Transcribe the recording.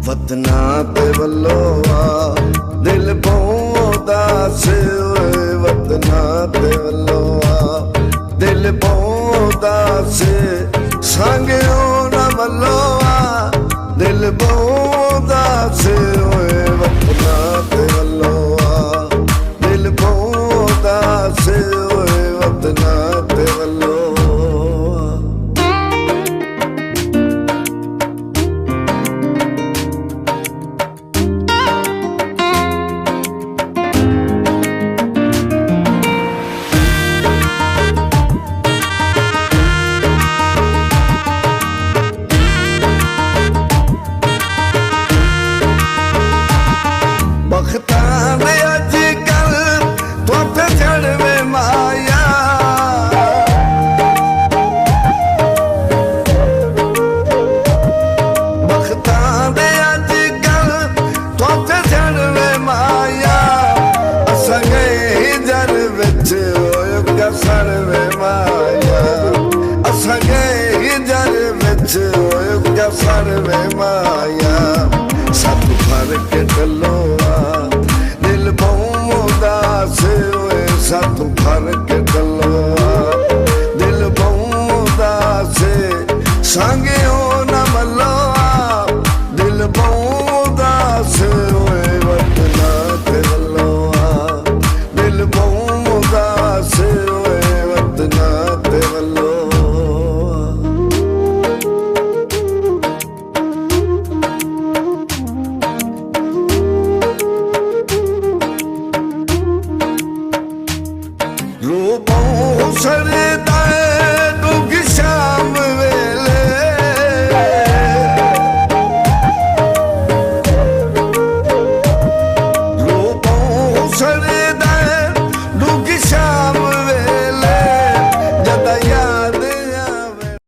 वतना ते वल्लो आ दिल पौंदा से ओए वतना ते वल्लो आ दिल पौंदा से सांगियो न वल्लो आ दिल पौंदा से ओए वतना ते वल्लो आ दिल पौंदा से ओए वतना ते वल्लो बख्तां दे अज कल तोते चढ़वे माया बख्तां दे अज कल तोते चढ़वे माया असां गए जर विच ओए कसरवे माया असां गए जर विच ओए कसरवे माया सत फर्क टलो दिल पौंदा से ओए सत फर्क टलो दिल पौंदा से सांगियो न मलो दिल पौंदा से ओए वतना ते वल्लो दिल पौंदा से ओए वतना ते वल्लो रूपों सरदा डुग शाम वेले रूपों सर